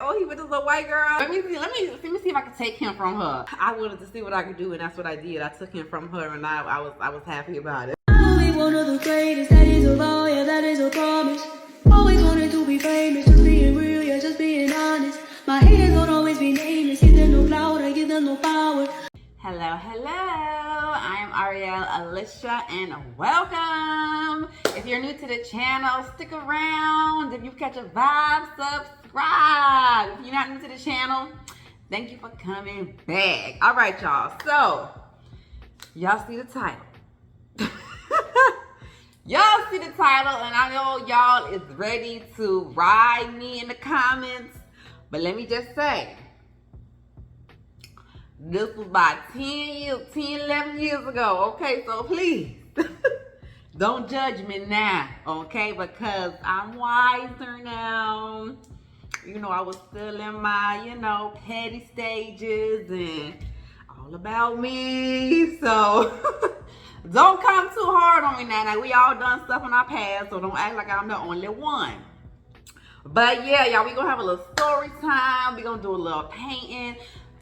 oh, he with this little white girl. Let me see if I can take him from her. I wanted to see what I could do, and that's what I did. I took him from her, and I was happy about it. I'll be one of the greatest, that is a vow, yeah, that is a promise. Always wanted to be famous, just being real, yeah, just being honest. My haters won't always be nameless, give them no clout, I give them no power. Hello, hello. I'm Ariel Alicia, and welcome. If you're new to the channel, stick around. If you catch a vibe, subscribe. If you're not new to the channel, thank you for coming back. All right, y'all. So, y'all see the title. Y'all see the title, and I know y'all is ready to ride me in the comments. But let me just say, this was about 11 years ago, okay? So please, don't judge me now, okay? Because I'm wiser now. You know, I was still in my, petty stages and all about me. So don't come too hard on me now. Now, we all done stuff in our past, so don't act like I'm the only one. But yeah, y'all, we gonna have a little story time. We gonna do a little painting.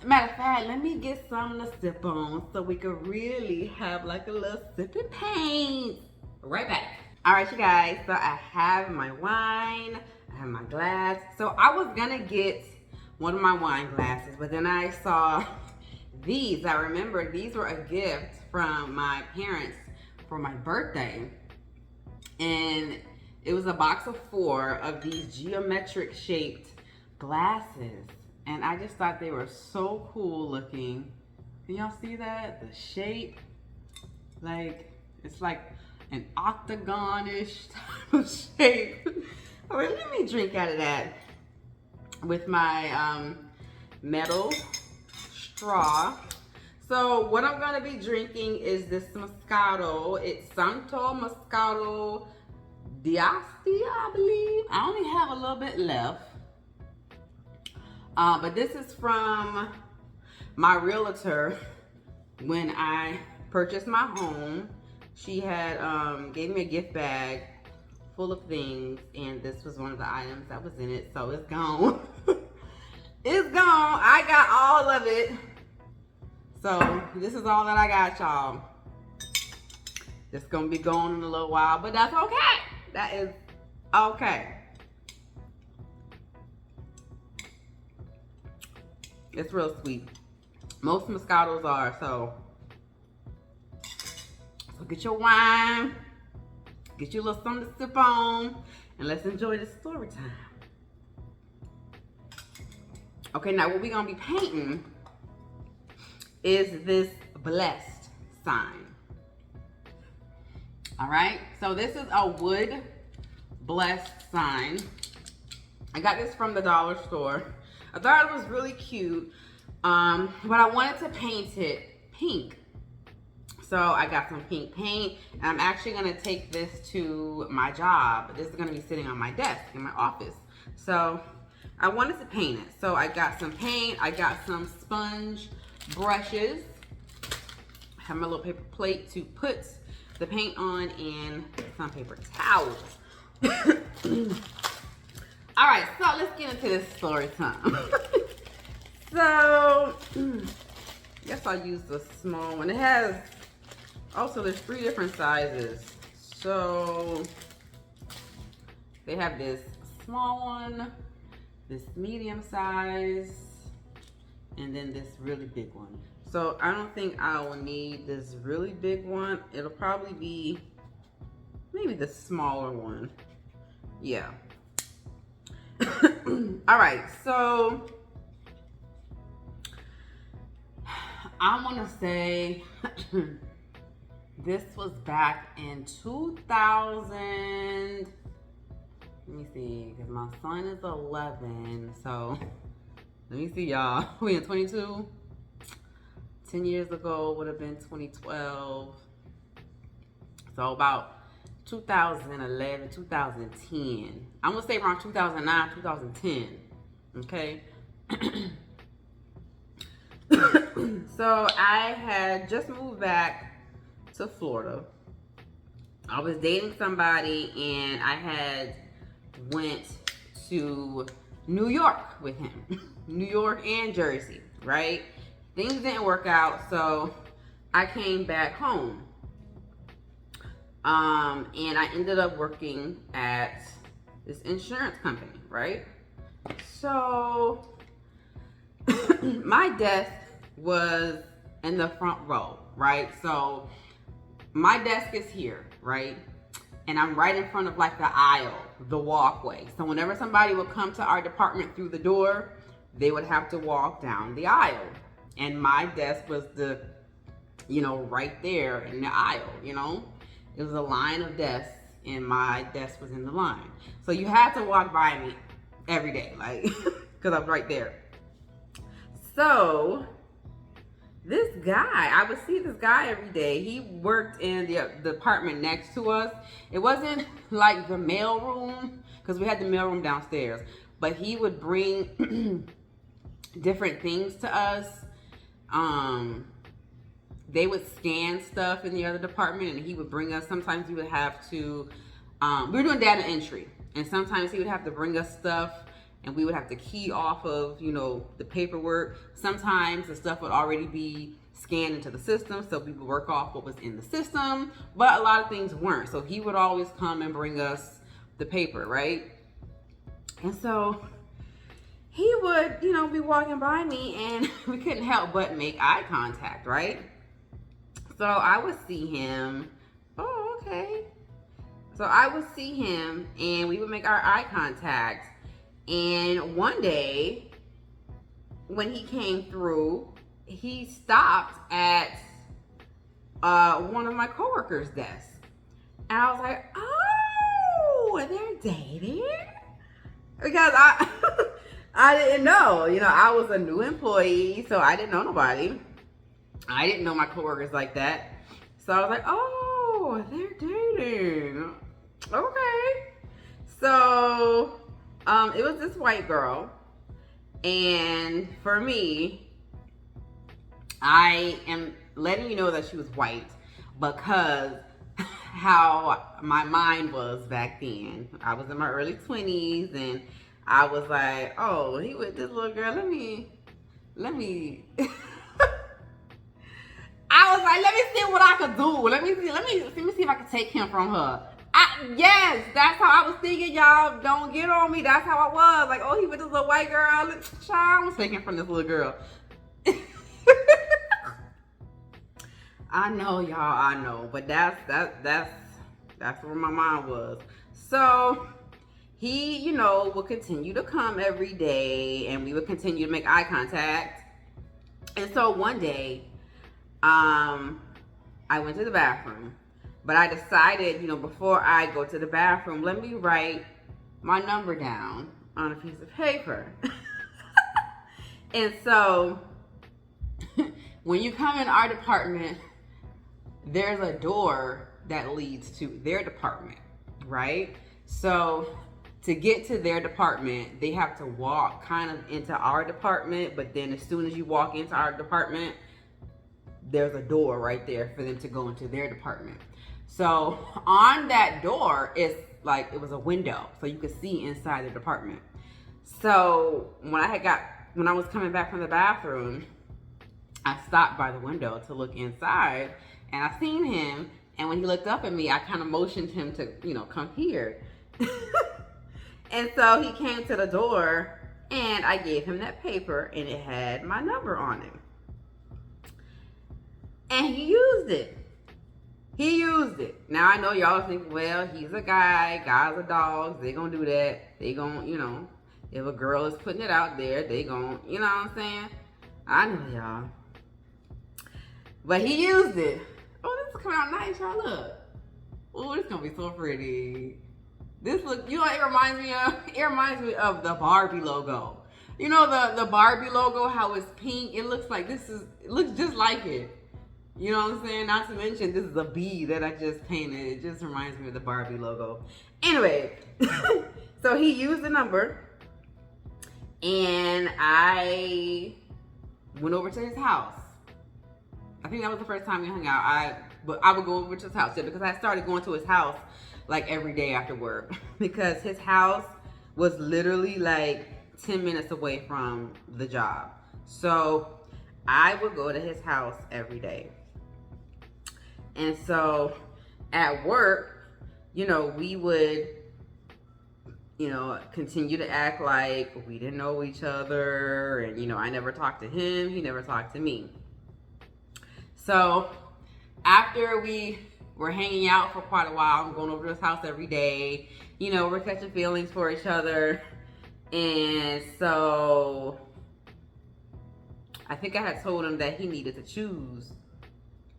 Matter of fact, let me get something to sip on so we could really have like a little sip and paint. Right back. All right, you guys, so I have my wine, I have my glass. So I was gonna get one of my wine glasses, but then I saw these. I remember these were a gift from my parents for my birthday. And it was a box of 4 of these geometric shaped glasses. And I just thought they were so cool looking. Can y'all see that? The shape, like, it's like an octagon-ish type of shape. All right, let me drink out of that with my metal straw. So what I'm gonna be drinking is this Moscato. It's Santo Moscato d'Asti, I believe. I only have a little bit left. But this is from my realtor when I purchased my home. She had gave me a gift bag full of things, and this was one of the items that was in it. So it's gone. It's gone. I got all of it. So this is all that I got, y'all. It's gonna be gone in a little while, but that's okay. That is okay. It's real sweet. Most Moscatos are, so get your wine, get you a little something to sip on, and let's enjoy this story time. Okay, now what we're gonna be painting is this blessed sign. All right, so this is a wood blessed sign. I got this from the dollar store. I thought it was really cute, but I wanted to paint it pink. So I got some pink paint, and I'm actually gonna take this to my job. This is gonna be sitting on my desk in my office. So I wanted to paint it. So I got some paint, I got some sponge brushes. I have my little paper plate to put the paint on, and some paper towels. All right, so let's get into this story time. So, I guess I'll use the small one. It has, also there's 3 different sizes. So, they have this small one, this medium size, and then this really big one. So, I don't think I will need this really big one. It'll probably be maybe the smaller one. Yeah. All right, so I want to say this was back in 2000. Let me see, because my son is 11. So let me see, y'all. We in 22. 10 years ago would have been 2012. So about 2011, 2010. I'm gonna say around 2009, 2010. Okay. So I had just moved back to Florida. I was dating somebody, and I had went to New York with him. New York and Jersey, right? Things didn't work out, so I came back home. And I ended up working at this insurance company, right? So my desk was in the front row, right? So my desk is here, right? And I'm right in front of like the aisle, the walkway. So whenever somebody would come to our department through the door, they would have to walk down the aisle. And my desk was right there in the aisle, It was a line of desks and my desk was in the line. So you had to walk by me every day, like, because I was right there. So this guy, I would see this guy every day. He worked in the department next to us. It wasn't like the mail room, because we had the mail room downstairs, but he would bring different things to us. They would scan stuff in the other department and he would bring us, sometimes we would have to, we were doing data entry, and sometimes he would have to bring us stuff and we would have to key off of, the paperwork. Sometimes the stuff would already be scanned into the system, so we would work off what was in the system, but a lot of things weren't. So he would always come and bring us the paper, right? And so he would, be walking by me and we couldn't help but make eye contact, right? So I would see him. Oh, okay. So I would see him and we would make our eye contact. And one day when he came through, he stopped at one of my coworkers' desks. And I was like, oh, they're dating? Because I didn't know. I was a new employee, so I didn't know nobody. I didn't know my coworkers like that. So I was like, oh, they're dating. Okay. So it was this white girl. And for me, I am letting you know that she was white because how my mind was back then. I was in my early 20s and I was like, oh, he with this little girl. Let me I was like, let me see what I could do. Let me see if I can take him from her. Yes, that's how I was thinking, y'all. Don't get on me. That's how I was. Like, oh, he with this little white girl. Child, I was taking from this little girl. I know, y'all. I know, but that's where my mind was. So he, would continue to come every day, and we would continue to make eye contact. And so one day, I went to the bathroom, but I decided, before I go to the bathroom, let me write my number down on a piece of paper. And so when you come in our department, there's a door that leads to their department, right? So to get to their department, they have to walk kind of into our department, but then as soon as you walk into our department, there's a door right there for them to go into their department. So on that door, it was a window, so you could see inside the department. So when I was coming back from the bathroom, I stopped by the window to look inside, and I seen him. And when he looked up at me, I kind of motioned him to, come here. And so he came to the door, and I gave him that paper, and it had my number on it. And he used it. Now I know y'all think, well, he's a guy. Guys are dogs. They gonna do that. They gonna, if a girl is putting it out there, they gonna, you know what I'm saying? I know y'all. But he used it. Oh, this is coming out nice, y'all. Look. Oh, this gonna be so pretty. This look, it reminds me of the Barbie logo. The Barbie logo, how it's pink. It looks like it looks just like it. You know what I'm saying? Not to mention, this is a bee that I just painted. It just reminds me of the Barbie logo. Anyway, so he used the number, and I went over to his house. I think that was the first time we hung out. I would go over to his house, because I started going to his house like every day after work, because his house was literally like 10 minutes away from the job. So I would go to his house every day. And so at work, we would, continue to act like we didn't know each other. And, I never talked to him. He never talked to me. So after we were hanging out for quite a while, I'm going over to his house every day. We're catching feelings for each other. And so I think I had told him that he needed to choose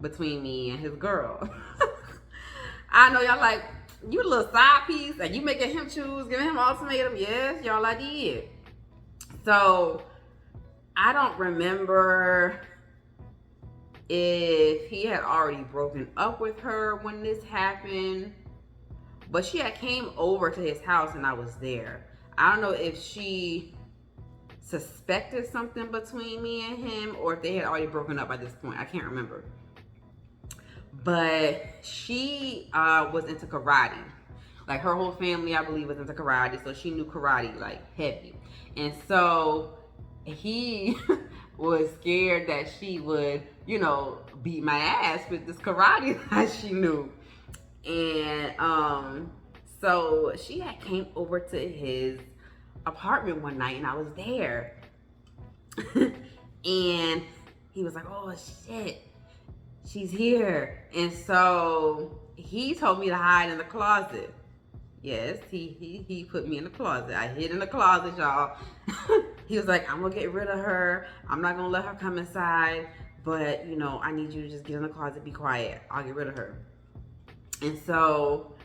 between me and his girl. I know y'all like, you a little side piece and you making him choose, giving him ultimatum. Yes, y'all, I did. So I don't remember if he had already broken up with her when this happened, but she had came over to his house and I was there. I don't know if she suspected something between me and him or if they had already broken up by this point. I can't remember. But she was into karate. Like her whole family, I believe, was into karate. So she knew karate like heavy. And so he was scared that she would, beat my ass with this karate that she knew. And so she had came over to his apartment one night and I was there. And he was like, oh shit, she's here. And so he told me to hide in the closet. Yes, he put me in the closet. I hid in the closet, y'all. He was like, I'm gonna get rid of her. I'm not gonna let her come inside. But, I need you to just get in the closet, be quiet. I'll get rid of her. And so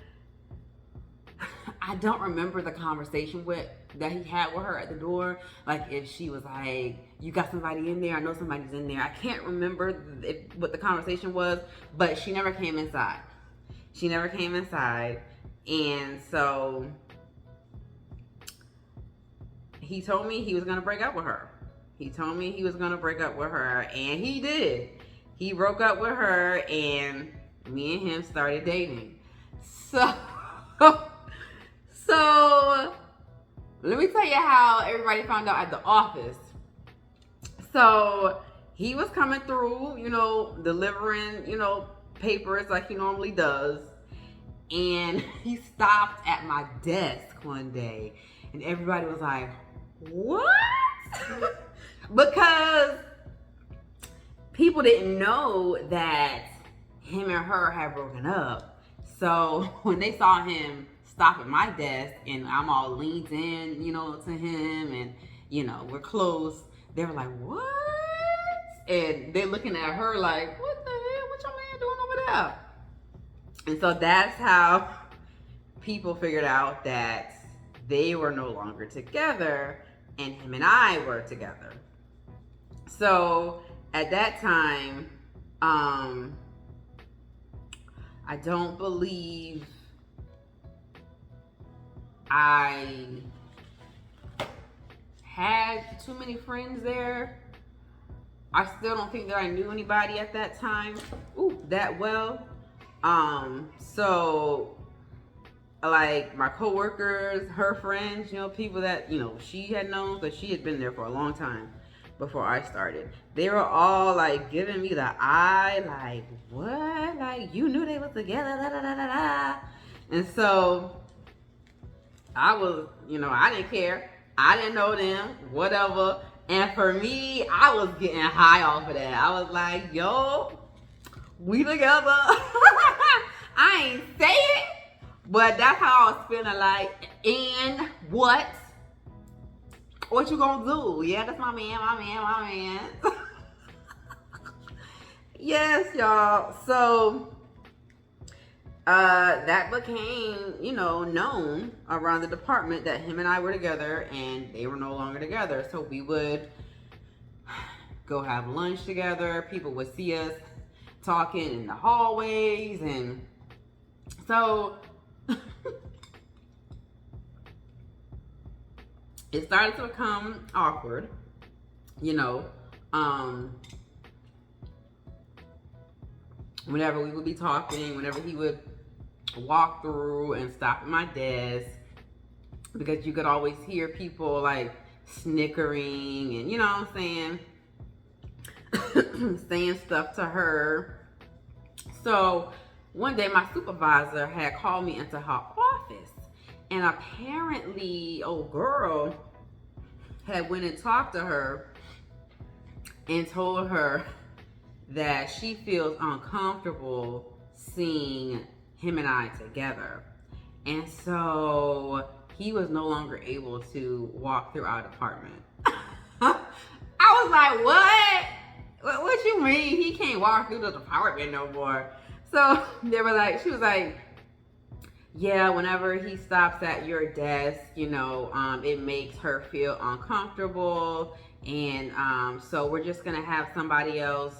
I don't remember the conversation that he had with her at the door. Like if she was like, you got somebody in there? I know somebody's in there. I can't remember what the conversation was, but she never came inside. She never came inside. And so he told me he was going to break up with her. He told me he was going to break up with her, and he did. He broke up with her, and me and him started dating. So let me tell you how everybody found out at the office. So he was coming through, delivering, papers like he normally does. And he stopped at my desk one day, and everybody was like, what? Because people didn't know that him and her had broken up. So when they saw him stop at my desk and I'm all leaned in, to him and, we're close, they were like, what? And they're looking at her like, what the hell? What your man doing over there? And so that's how people figured out that they were no longer together and him and I were together. So at that time, I don't believe I had too many friends there. I still don't think that I knew anybody at that time that well. So like my coworkers, her friends, people that, she had known, because she had been there for a long time before I started. They were all like giving me the eye, like, what? Like, you knew they was together, da da da da da. And so I was, I didn't care. I didn't know them, whatever. And for me, I was getting high off of that. I was like, yo, we together. I ain't say it, but that's how I was feeling like, and what? What you gonna do? Yeah, that's my man. Yes, y'all. So that became, known around the department that him and I were together and they were no longer together. So we would go have lunch together. People would see us talking in the hallways, and so it started to become awkward, whenever we would be talking, whenever he would walk through and stop at my desk, because you could always hear people like snickering and, you know what I'm saying, saying stuff to her. So one day my supervisor had called me into her office, and apparently old girl had went and talked to her and told her that she feels uncomfortable seeing him and I together. And so he was no longer able to walk through our department. I was like, what? What you mean he can't walk through the department no more? So they were like, she was like, yeah, whenever he stops at your desk, you know, it makes her feel uncomfortable. And so we're just gonna have somebody else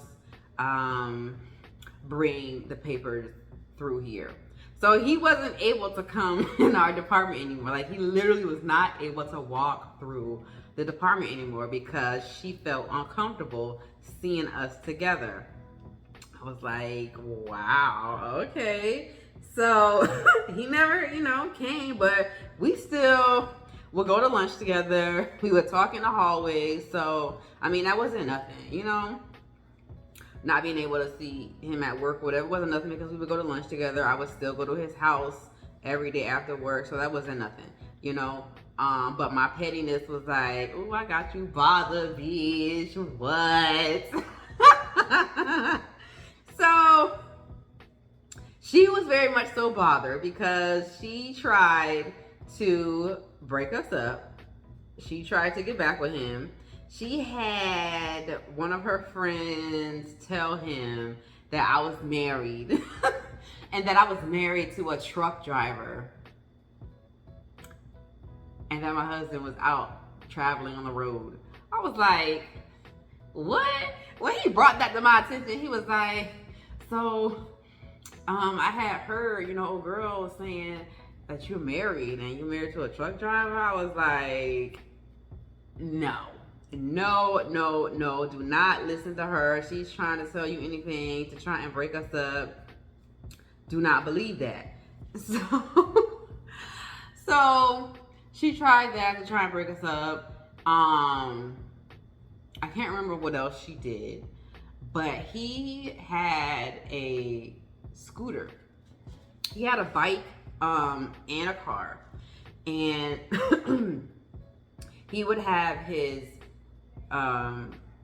bring the papers through here. So he wasn't able to come in our department anymore. Like, he literally was not able to walk through the department anymore because she felt uncomfortable seeing us together. I was like, wow, okay. So he never, you know, came, but we still would go to lunch together. We would talk in the hallways. So, I mean, that wasn't nothing, you know? Not being able to see him at work, whatever, wasn't nothing because we would go to lunch together. I would still go to his house every day after work, so that wasn't nothing, you know? But my pettiness was like, oh, I got you bothered, bitch, what? So she was very much so bothered because she tried to break us up. She tried to get back with him. She had one of her friends tell him that I was married and that I was married to a truck driver and that my husband was out traveling on the road. I was like, what? When he brought that to my attention, he was like, so I had heard, you know, old girl was saying that you're married and you're married to a truck driver. I was like, no, do not listen to her. She's trying to tell you anything to try and break us up. Do not believe that. So she tried that to try and break us up. I can't remember what else she did, but he had a scooter. He had a bike and a car, and he would have his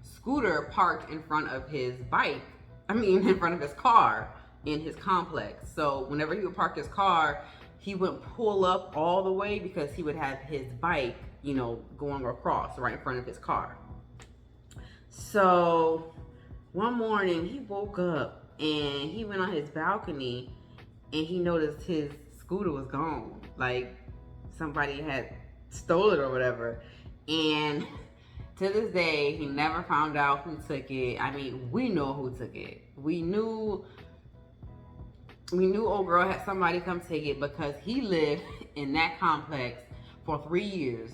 scooter parked in front of his bike. In front of his car in his complex. So whenever he would park his car, he wouldn't pull up all the way because he would have his bike, you know, going across right in front of his car. So one morning he woke up and he went on his balcony and he noticed his scooter was gone. Like somebody had stole it or whatever. And to this day, he never found out who took it. I mean, we know who took it. We knew old girl had somebody come take it because he lived in that complex for 3 years.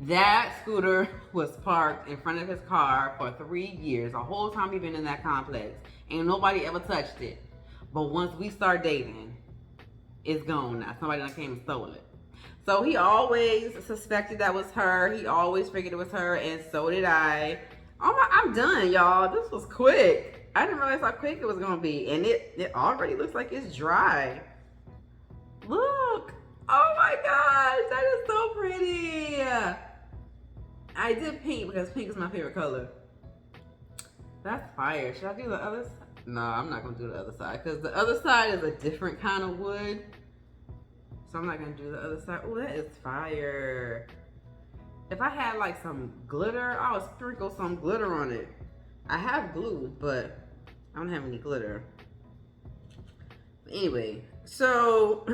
That scooter was parked in front of his car for 3 years. The whole time he been in that complex. Ain't nobody ever touched it. But once we start dating, it's gone now. Somebody done came and stole it. So he always suspected that was her. He always figured it was her, and so did I. Oh my, I'm done, y'all. This was quick. I didn't realize how quick it was gonna be. And it already looks like it's dry. Look. Oh my gosh, that is so pretty. I did pink because pink is my favorite color. That's fire. Should I do the other side? No, I'm not gonna do the other side because the other side is a different kind of wood. So I'm not gonna do the other side. Oh, that is fire. If I had like some glitter, I would sprinkle some glitter on it. I have glue, but I don't have any glitter. Anyway, so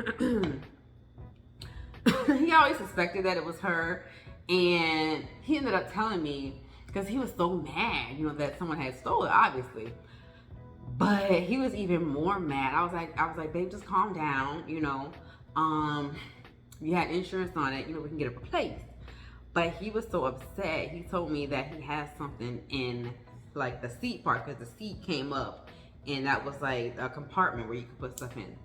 he always suspected that it was her, and he ended up telling me because he was so mad, you know, that someone had stolen it, obviously. But he was even more mad. I was like, babe, just calm down, you know. You had insurance on it, you know, we can get it replaced. But he was so upset. He told me that he has something in like the seat part because the seat came up and that was like a compartment where you could put stuff in.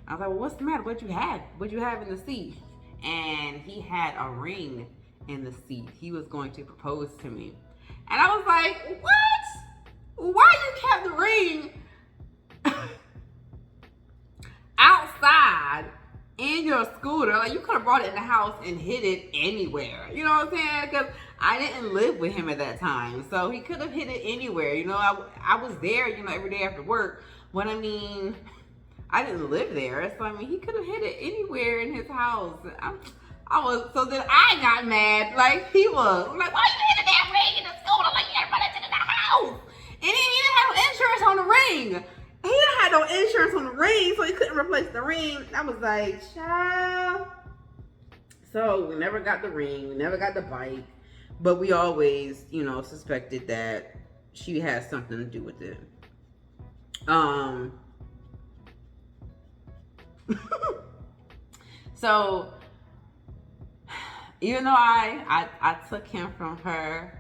I was like, well, what's the matter? What'd you have? What'd you have in the seat? And he had a ring in the seat. He was going to propose to me. And I was like, what? Why you kept the ring outside in your scooter? Like, you could have brought it in the house and hid it anywhere. You know what I'm saying? Because I didn't live with him at that time. So he could have hid it anywhere. You know, I was there, you know, every day after work. But I mean, I didn't live there. So I mean, he could have hid it anywhere in his house. So then I got mad like he was. I'm like, why you hid that ring in the scooter? Like, you gotta run it in the house. And then he didn't have no insurance on the ring. He didn't have no insurance on the ring, so he couldn't replace the ring. I was like, child. So we never got the ring. We never got the bike. But we always, you know, suspected that she had something to do with it. So even though I took him from her,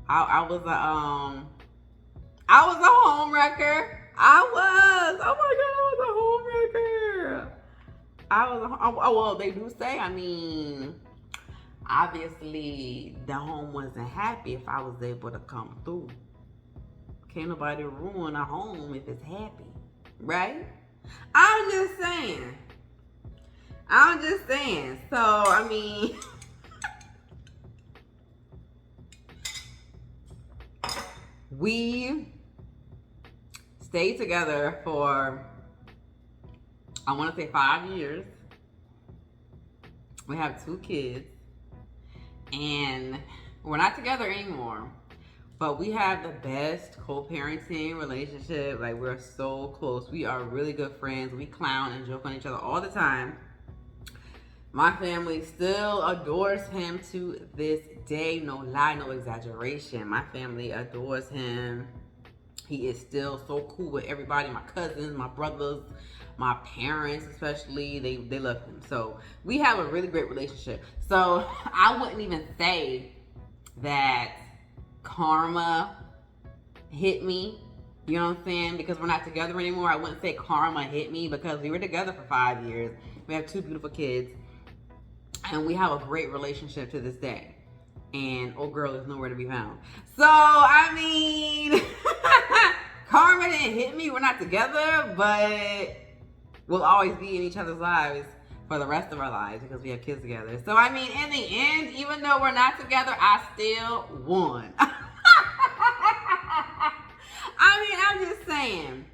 I was a home wrecker. Oh my God, I was a home wrecker. Well, they do say, I mean, obviously the home wasn't happy if I was able to come through. Can't nobody ruin a home if it's happy, right? I'm just saying. So, I mean, we stayed together for, I want to say 5 years. We have 2 kids. And we're not together anymore. But we have the best co-parenting relationship. Like, we're so close. We are really good friends. We clown and joke on each other all the time. My family still adores him to this day. No lie, no exaggeration. My family adores him. He is still so cool with everybody. My cousins, my brothers, my parents especially. They love him. So we have a really great relationship. So I wouldn't even say that karma hit me. You know what I'm saying? Because we're not together anymore. I wouldn't say karma hit me because we were together for 5 years. We have 2 beautiful kids. And we have a great relationship to this day. And old girl is nowhere to be found. So, I mean, karma didn't hit me. We're not together, but we'll always be in each other's lives for the rest of our lives because we have kids together. So, I mean, in the end, even though we're not together, I still won. I mean, I'm just saying.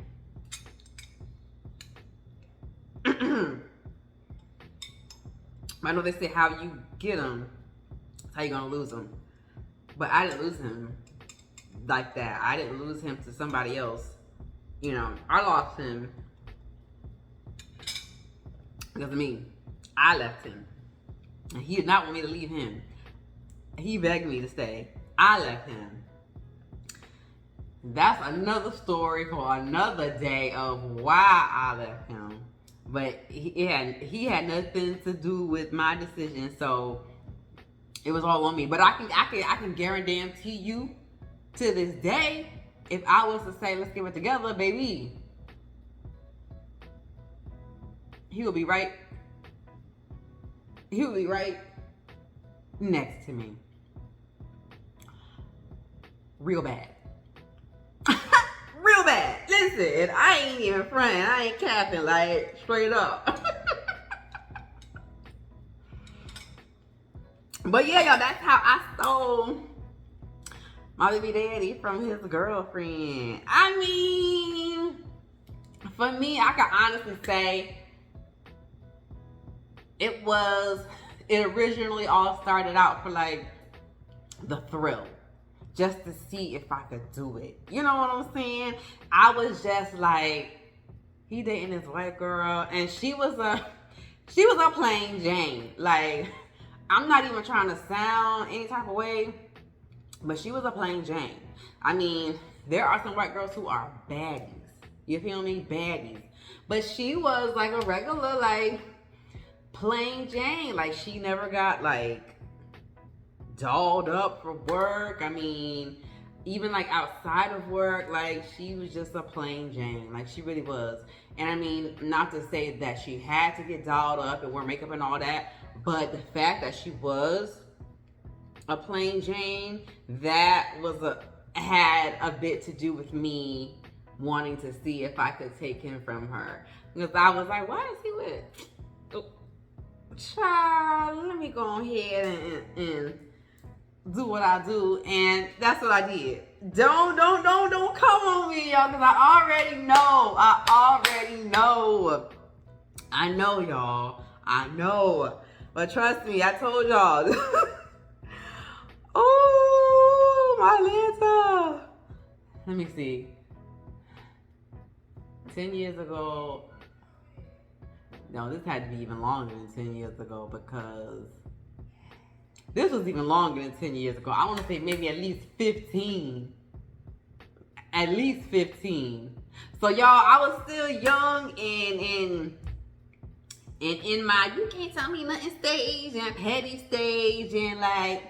I know they say how you get them, that's how you're going to lose them. But I didn't lose him like that. I didn't lose him to somebody else. You know, I lost him because of me. I left him. And he did not want me to leave him. He begged me to stay. I left him. That's another story for another day of why I left him. But he had nothing to do with my decision, so it was all on me. But I can guarantee you to this day, if I was to say let's get it together, baby, he would be right. He would be right next to me. Real bad. Real bad. Listen, I ain't even fronting. I ain't capping, like, straight up. But yeah, y'all, that's how I stole my baby daddy from his girlfriend. I mean, for me, I can honestly say it originally all started out for like the thrill. Just to see if I could do it. You know what I'm saying? I was just like, he dating this white girl, and she was a plain Jane. Like, I'm not even trying to sound any type of way, but she was a plain Jane. I mean, there are some white girls who are baddies. You feel me? Baddies. But she was like a regular, like, plain Jane. Like, she never got, like, dolled up for work. I mean, even like outside of work, like she was just a plain Jane. Like she really was. And I mean, not to say that she had to get dolled up and wear makeup and all that, but the fact that she was a plain Jane, that had a bit to do with me wanting to see if I could take him from her. Because I was like, why is he with? Oh, child, let me go ahead and do what I do, and that's what I did. Don't come on me, y'all, because I already know. I know, y'all. I know. But trust me, I told y'all. Oh, my Lanta. Let me see. 10 years ago. No, this had to be even longer than 10 years ago, because this was even longer than 10 years ago. I want to say maybe at least 15. At least 15. So y'all, I was still young and in my you can't tell me nothing stage and petty stage and like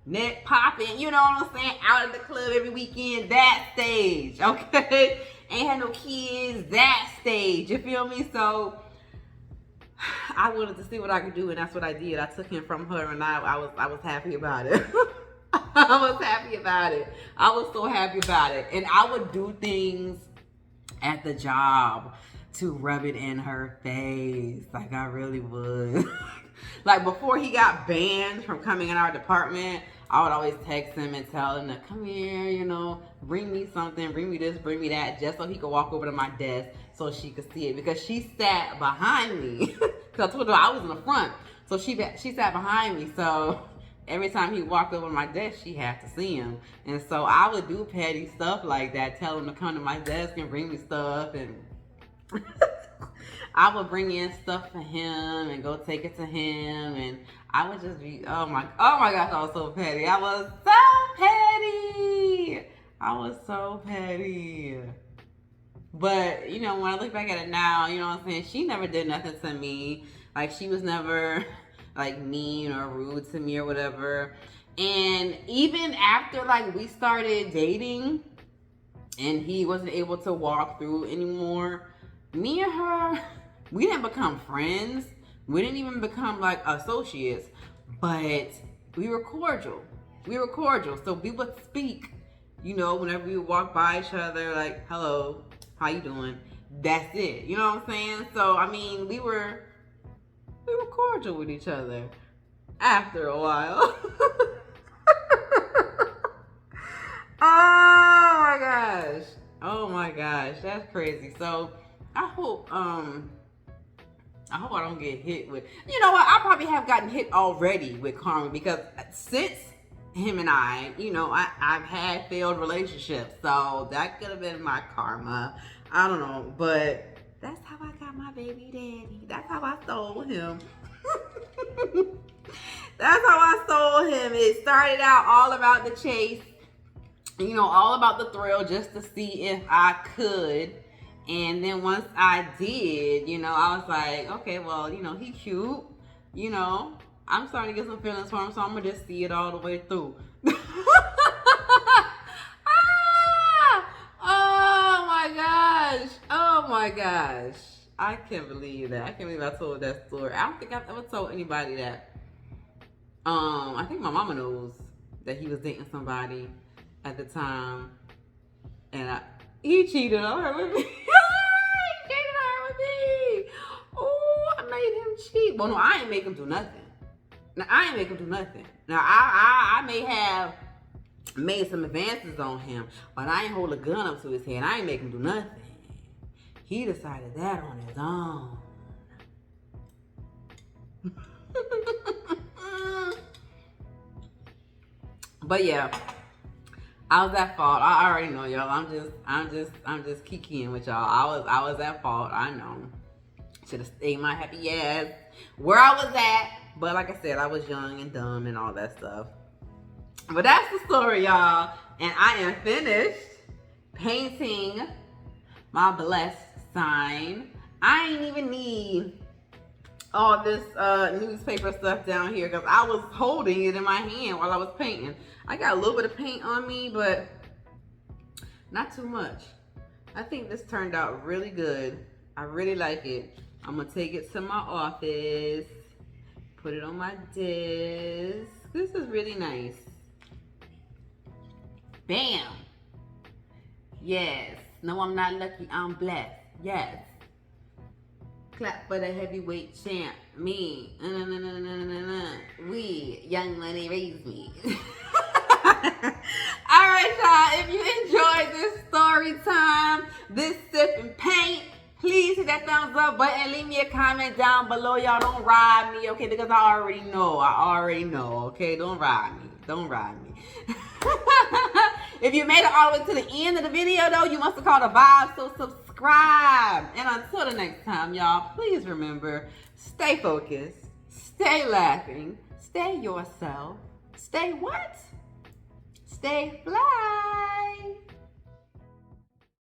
neck popping, you know what I'm saying, out of the club every weekend, that stage, okay? Ain't had no kids, that stage, you feel me? So I wanted to see what I could do, and that's what I did. I took him from her, and I was happy about it. I was happy about it. I was so happy about it. And I would do things at the job to rub it in her face. Like, I really would. Like, before he got banned from coming in our department, I would always text him and tell him to come here, you know, bring me something, bring me this, bring me that, just so he could walk over to my desk so she could see it. Because she sat behind me. Because I told her I was in the front. So she sat behind me. So every time he walked over to my desk, she had to see him. And so I would do petty stuff like that, tell him to come to my desk and bring me stuff. And I would bring in stuff for him and go take it to him, and I would just be, oh my gosh, I was so petty. I was so petty. But, you know, when I look back at it now, you know what I'm saying, she never did nothing to me. Like, she was never, like, mean or rude to me or whatever. And even after, like, we started dating and he wasn't able to walk through anymore, me and her, we didn't become friends. We didn't even become like associates, but we were cordial. So we would speak, you know, whenever we would walk by each other, like, hello, how you doing? That's it. You know what I'm saying? So, I mean, we were cordial with each other after a while. Oh my gosh, that's crazy. So I hope I don't get hit with, you know what, I probably have gotten hit already with karma, because since him and I, you know, I've had failed relationships, so that could have been my karma. I don't know, but that's how I got my baby daddy. That's how I stole him. That's how I stole him. It started out all about the chase, you know, all about the thrill, just to see if I could. And then once I did, you know, I was like, okay, well, you know, he cute. You know, I'm starting to get some feelings for him, so I'm going to just see it all the way through. Oh my gosh. I can't believe that. I can't believe I told that story. I don't think I've ever told anybody that. I think my mama knows that he was dating somebody at the time. And he cheated on her with me. Oh, I made him cheat. Well, no, I ain't make him do nothing. Now, I may have made some advances on him, but I ain't hold a gun up to his head. I ain't make him do nothing. He decided that on his own. But yeah, I was at fault. I already know, y'all. I'm just kikiing with y'all. I was at fault. I know. Should have stayed my happy ass where I was at. But like I said, I was young and dumb and all that stuff. But that's the story, y'all. And I am finished painting my blessed sign. I ain't even need all this newspaper stuff down here, because I was holding it in my hand while I was painting. I got a little bit of paint on me, but not too much. I think this turned out really good. I really like it. I'm gonna take it to my office, Put it on my disc. This is really nice. Bam. Yes. No, I'm not lucky. I'm blessed. Yes. Clap for the heavyweight champ. Me. We. Young money raised me. Alright, y'all. If you enjoyed this story time, this sip and paint, please hit that thumbs up button. Leave me a comment down below. Y'all don't ride me, okay? Because I already know, okay? Don't ride me. Don't ride me. If you made it all the way to the end of the video, though, you must have caught a vibe, so subscribe. And until the next time, y'all, please remember, stay focused, stay laughing, stay yourself, stay what? Stay fly.